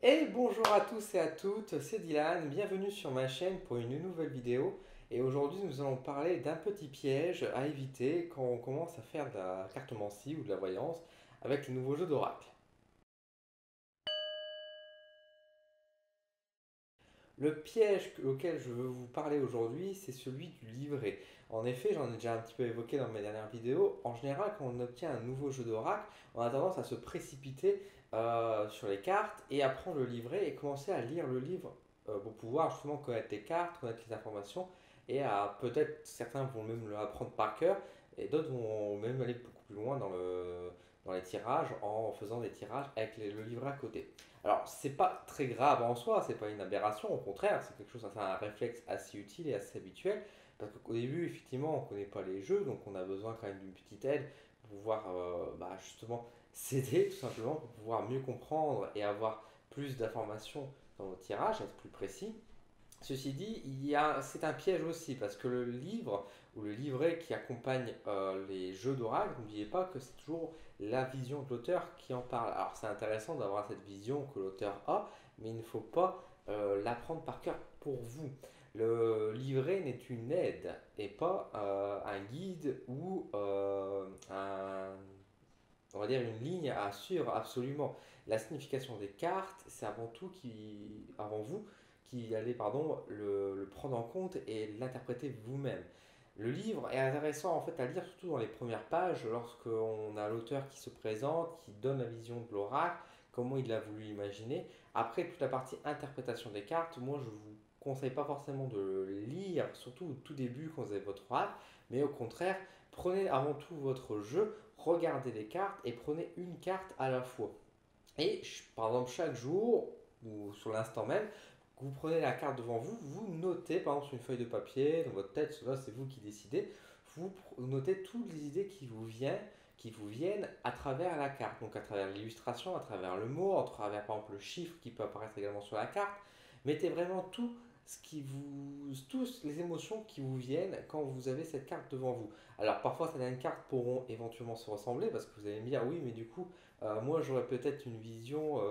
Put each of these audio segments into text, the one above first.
Et bonjour à tous et à toutes, c'est Dylan, bienvenue sur ma chaîne pour une nouvelle vidéo. Et aujourd'hui nous allons parler d'un petit piège à éviter quand on commence à faire de la cartomancie ou de la voyance avec les nouveaux jeux d'oracle. Le piège auquel je veux vous parler aujourd'hui, c'est celui du livret. En effet, j'en ai déjà un petit peu évoqué dans mes dernières vidéos. En général, quand on obtient un nouveau jeu d'oracle, on a tendance à se précipiter sur les cartes et à prendre le livret et commencer à lire le livre pour pouvoir justement connaître les cartes, connaître les informations et à peut-être certains vont même l'apprendre par cœur et d'autres vont même aller beaucoup plus loin dans les tirages en faisant des tirages avec le livret à côté. Alors, c'est pas très grave en soi, c'est pas une aberration, au contraire, c'est quelque chose, c'est un réflexe assez utile et assez habituel, parce qu'au début, effectivement, on connaît pas les jeux, donc on a besoin quand même d'une petite aide pour pouvoir justement s'aider, tout simplement, pour pouvoir mieux comprendre et avoir plus d'informations dans nos tirages, être plus précis. Ceci dit, c'est un piège aussi parce que le livre ou le livret qui accompagne les jeux d'oracle, n'oubliez pas que c'est toujours la vision de l'auteur qui en parle. Alors c'est intéressant d'avoir cette vision que l'auteur a, mais il ne faut pas l'apprendre par cœur pour vous. Le livret n'est une aide et pas un guide ou on va dire une ligne à suivre absolument. La signification des cartes, c'est avant vous, qui allez le prendre en compte et l'interpréter vous-même. Le livre est intéressant en fait à lire surtout dans les premières pages lorsqu'on a l'auteur qui se présente, qui donne la vision de l'oracle, comment il a voulu imaginer. Après toute la partie interprétation des cartes, moi je vous conseille pas forcément de le lire, surtout au tout début quand vous avez votre oracle, mais au contraire, prenez avant tout votre jeu, regardez les cartes et prenez une carte à la fois. Et par exemple, chaque jour ou sur l'instant même, vous prenez la carte devant vous, vous notez par exemple sur une feuille de papier, dans votre tête, cela c'est vous qui décidez, vous notez toutes les idées qui vous viennent à travers la carte, donc à travers l'illustration, à travers le mot, à travers par exemple le chiffre qui peut apparaître également sur la carte. Mettez vraiment tous les émotions qui vous viennent quand vous avez cette carte devant vous. Alors parfois certaines cartes pourront éventuellement se ressembler parce que vous allez me dire oui mais du coup moi j'aurais peut-être une vision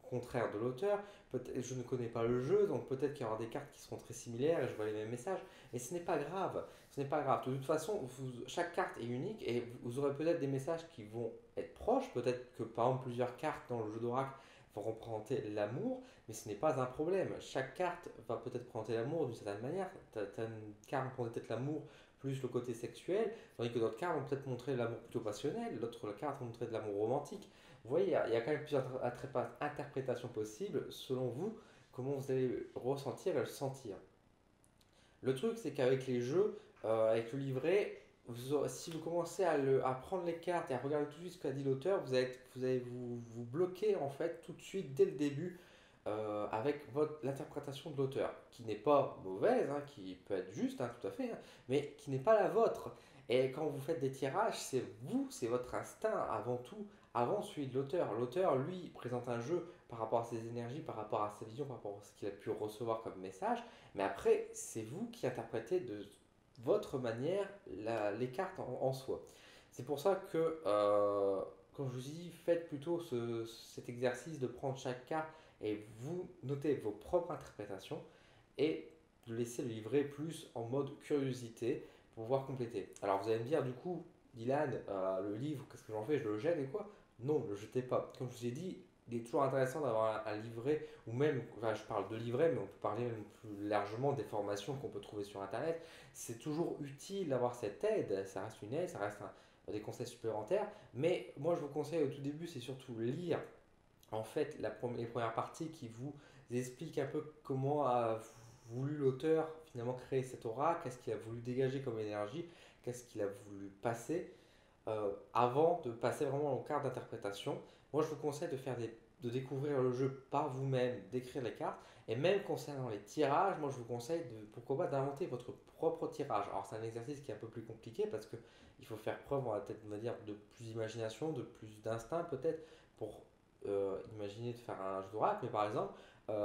contraire de l'auteur, je ne connais pas le jeu donc peut-être qu'il y aura des cartes qui seront très similaires et je vois les mêmes messages et ce n'est pas grave, ce n'est pas grave. De toute façon chaque carte est unique et vous aurez peut-être des messages qui vont être proches, peut-être que par exemple plusieurs cartes dans le jeu d'oracle vont représenter l'amour, mais ce n'est pas un problème. Chaque carte va peut-être représenter l'amour d'une certaine manière. Une carte représente peut-être l'amour plus le côté sexuel, tandis que d'autres cartes vont peut-être montrer l'amour plutôt passionnel, d'autres cartes vont montrer de l'amour romantique. Vous voyez, il y a quand même plusieurs interprétations possibles selon vous, comment vous allez ressentir et le sentir. Le truc, c'est qu'avec les jeux, avec le livret, si vous commencez à prendre les cartes et à regarder tout de suite ce qu'a dit l'auteur, vous allez vous bloquer en fait tout de suite dès le début avec l'interprétation de l'auteur, qui n'est pas mauvaise, hein, qui peut être juste, hein, tout à fait, hein, mais qui n'est pas la vôtre. Et quand vous faites des tirages, c'est vous, c'est votre instinct avant tout, avant celui de l'auteur. L'auteur, lui, présente un jeu par rapport à ses énergies, par rapport à sa vision, par rapport à ce qu'il a pu recevoir comme message, mais après, c'est vous qui interprétez de votre manière les cartes en soi. C'est pour ça que, quand je vous dis, faites plutôt cet exercice de prendre chaque carte et vous notez vos propres interprétations et de laisser le livret plus en mode curiosité pour pouvoir compléter. Alors vous allez me dire du coup, Dylan, le livre, qu'est-ce que j'en fais? Je le jette et quoi? Non, ne le jetez pas. Comme je vous ai dit, il est toujours intéressant d'avoir un livret, ou même, enfin, je parle de livret, mais on peut parler même plus largement des formations qu'on peut trouver sur Internet. C'est toujours utile d'avoir cette aide, ça reste une aide, ça reste des conseils supplémentaires, mais moi je vous conseille au tout début, c'est surtout lire en fait les premières parties qui vous expliquent un peu comment a voulu l'auteur finalement créer cet aura, qu'est-ce qu'il a voulu dégager comme énergie, qu'est-ce qu'il a voulu passer avant de passer vraiment au quart d'interprétation. Moi, je vous conseille de découvrir le jeu par vous-même, d'écrire les cartes. Et même concernant les tirages, moi, je vous conseille pourquoi pas, d'inventer votre propre tirage. Alors, c'est un exercice qui est un peu plus compliqué parce que il faut faire preuve, on va dire, de plus d'imagination, de plus d'instinct peut-être pour imaginer de faire un jeu d'oracle. Mais par exemple,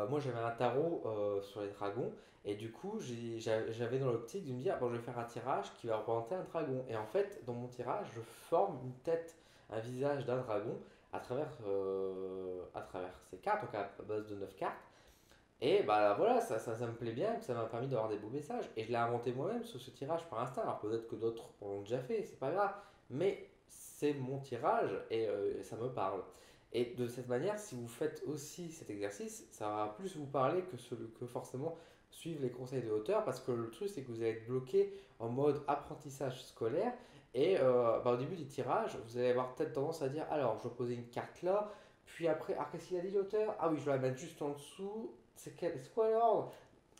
moi, j'avais un tarot sur les dragons et du coup, j'avais dans l'optique de me dire, bon, je vais faire un tirage qui va représenter un dragon. Et en fait, dans mon tirage, je forme une tête, un visage d'un dragon à travers ces cartes, donc à base de 9 cartes. Et bah voilà, ça me plaît bien, ça m'a permis d'avoir des beaux messages. Et je l'ai inventé moi-même ce tirage par instinct. Alors peut-être que d'autres l'ont déjà fait, c'est pas grave. Mais c'est mon tirage et ça me parle. Et de cette manière, si vous faites aussi cet exercice, ça va plus vous parler que forcément suivre les conseils de l'auteur. Parce que le truc, c'est que vous allez être bloqué en mode apprentissage scolaire. Et bah, au début du tirage, vous allez avoir peut-être tendance à dire, alors je vais poser une carte là, puis après, ah, qu'est-ce qu'il a dit l'auteur? Ah oui, je vais la mettre juste en dessous. C'est quoi l'ordre?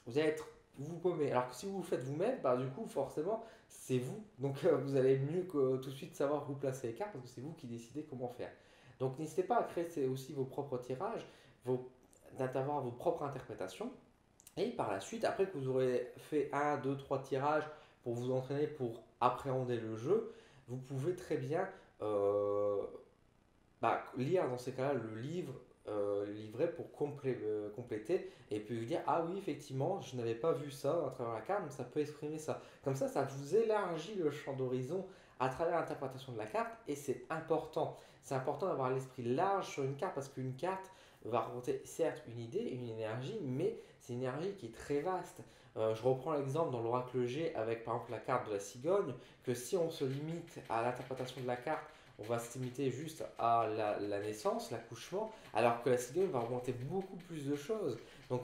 Vous allez être vous paumé. Alors que si vous le faites vous-même, bah, du coup, forcément, c'est vous. Donc vous allez mieux que tout de suite savoir où placer les cartes parce que c'est vous qui décidez comment faire. Donc n'hésitez pas à créer aussi vos propres tirages, d'avoir vos propres interprétations. Et par la suite, après que vous aurez fait un, 2, 3 tirages pour vous entraîner, pour appréhender le jeu, vous pouvez très bien euh, bah, lire dans ces cas-là le livre, le livret pour compléter et puis vous dire ah oui effectivement je n'avais pas vu ça à travers la carte donc ça peut exprimer ça. Comme ça vous élargit le champ d'horizon à travers l'interprétation de la carte et c'est important. C'est important d'avoir l'esprit large sur une carte parce qu'une carte va raconter certes une idée, une énergie, mais c'est une énergie qui est très vaste. Je reprends l'exemple dans l'oracle G avec par exemple la carte de la cigogne, que si on se limite à l'interprétation de la carte on va se limiter juste à la naissance, l'accouchement, alors que la cigogne va remonter beaucoup plus de choses. Donc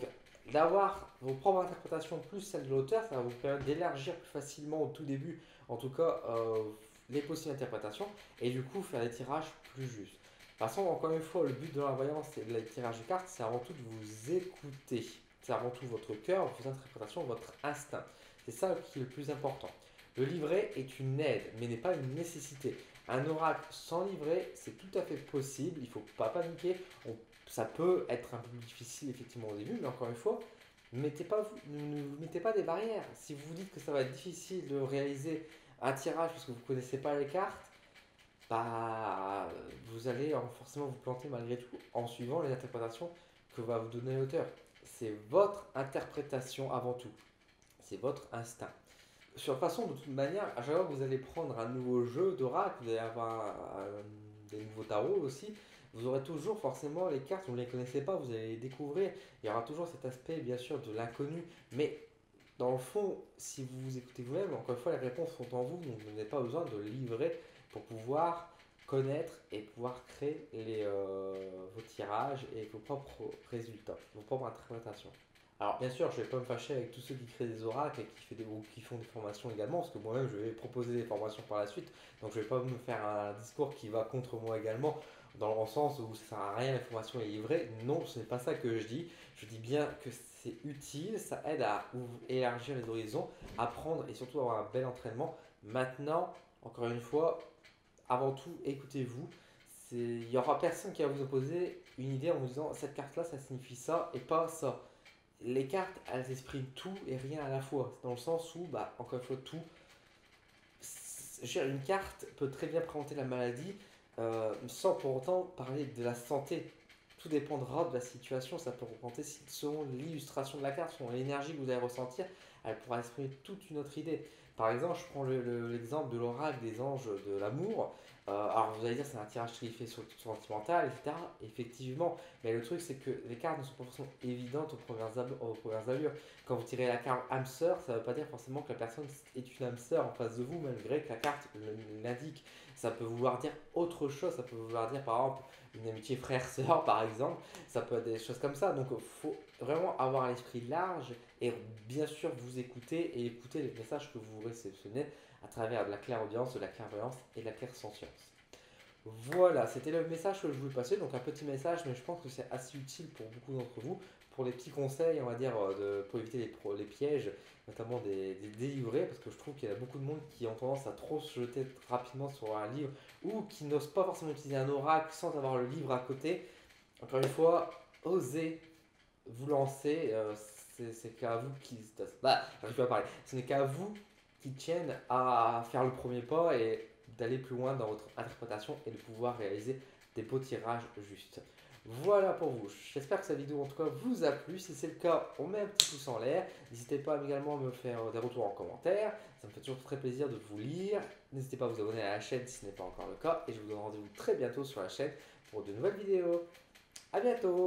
d'avoir vos propres interprétations plus celles de l'auteur, ça va vous permettre d'élargir plus facilement au tout début, en tout cas, les possibles interprétations, et du coup faire des tirages plus justes. De toute façon, encore une fois, le but de la voyance et le tirage de cartes, c'est avant tout de vous écouter. C'est avant tout votre cœur, vos interprétations, votre instinct. C'est ça qui est le plus important. Le livret est une aide, mais n'est pas une nécessité. Un oracle sans livret, c'est tout à fait possible, il ne faut pas paniquer. Ça peut être un peu plus difficile effectivement au début, mais encore une fois, ne vous mettez pas des barrières. Si vous vous dites que ça va être difficile de réaliser un tirage parce que vous ne connaissez pas les cartes, bah, vous allez forcément vous planter malgré tout en suivant les interprétations que va vous donner l'auteur. C'est votre interprétation avant tout, c'est votre instinct. Sur de façon, de toute manière, à chaque fois que vous allez prendre un nouveau jeu d'oracle, vous allez avoir des nouveaux tarots aussi, vous aurez toujours forcément les cartes, vous ne les connaissez pas, vous allez les découvrir. Il y aura toujours cet aspect, bien sûr, de l'inconnu. Mais dans le fond, si vous vous écoutez vous-même, encore une fois, les réponses sont en vous, donc vous n'avez pas besoin de livrer pour pouvoir connaître et pouvoir créer vos tirages et vos propres résultats, vos propres interprétations. Alors bien sûr, je ne vais pas me fâcher avec tous ceux qui créent des oracles et ou qui font des formations également, parce que moi-même je vais proposer des formations par la suite, donc je ne vais pas me faire un discours qui va contre moi également, dans le sens où ça ne sert à rien, la formation est livrée. Non, ce n'est pas ça que je dis bien que c'est utile, ça aide à élargir les horizons, apprendre et surtout avoir un bel entraînement. Maintenant, encore une fois, avant tout, écoutez-vous. Il n'y aura personne qui va vous opposer une idée en vous disant cette carte-là, ça signifie ça et pas ça. Les cartes, elles expriment tout et rien à la fois. Dans le sens où, bah, encore une fois, tout. Une carte peut très bien présenter la maladie sans pour autant parler de la santé. Tout dépendra de la situation. Ça peut représenter selon l'illustration de la carte, selon l'énergie que vous allez ressentir, elle pourra exprimer toute une autre idée. Par exemple, je prends l'exemple de l'oracle des anges de l'amour. Alors vous allez dire c'est un tirage qui fait sur sentimental, etc. Effectivement, mais le truc c'est que les cartes ne sont pas forcément évidentes aux premières allures. Quand vous tirez la carte âme sœur, ça ne veut pas dire forcément que la personne est une âme sœur en face de vous, malgré que la carte l'indique. Ça peut vouloir dire autre chose, ça peut vouloir dire par exemple une amitié frère-sœur par exemple, ça peut être des choses comme ça. Donc il faut vraiment avoir l'esprit large et bien sûr vous écouter et écouter les messages que vous réceptionnez à travers de la clairaudience, de la clairvoyance et de la clairsentience. Voilà, c'était le message que je voulais passer. Donc un petit message, mais je pense que c'est assez utile pour beaucoup d'entre vous. Pour les petits conseils, on va dire, pour éviter les pièges, notamment des délivrés, parce que je trouve qu'il y a beaucoup de monde qui ont tendance à trop se jeter rapidement sur un livre ou qui n'osent pas forcément utiliser un oracle sans avoir le livre à côté. Encore une fois, osez vous lancer. C'est qu'à vous qui. Bah, je vais pas parler. Ce n'est qu'à vous qui tiennent à faire le premier pas et d'aller plus loin dans votre interprétation et de pouvoir réaliser des beaux tirages justes. Voilà pour vous. J'espère que cette vidéo en tout cas vous a plu. Si c'est le cas, on met un petit pouce en l'air. N'hésitez pas également à me faire des retours en commentaire. Ça me fait toujours très plaisir de vous lire. N'hésitez pas à vous abonner à la chaîne si ce n'est pas encore le cas. Et je vous donne rendez-vous très bientôt sur la chaîne pour de nouvelles vidéos. À bientôt!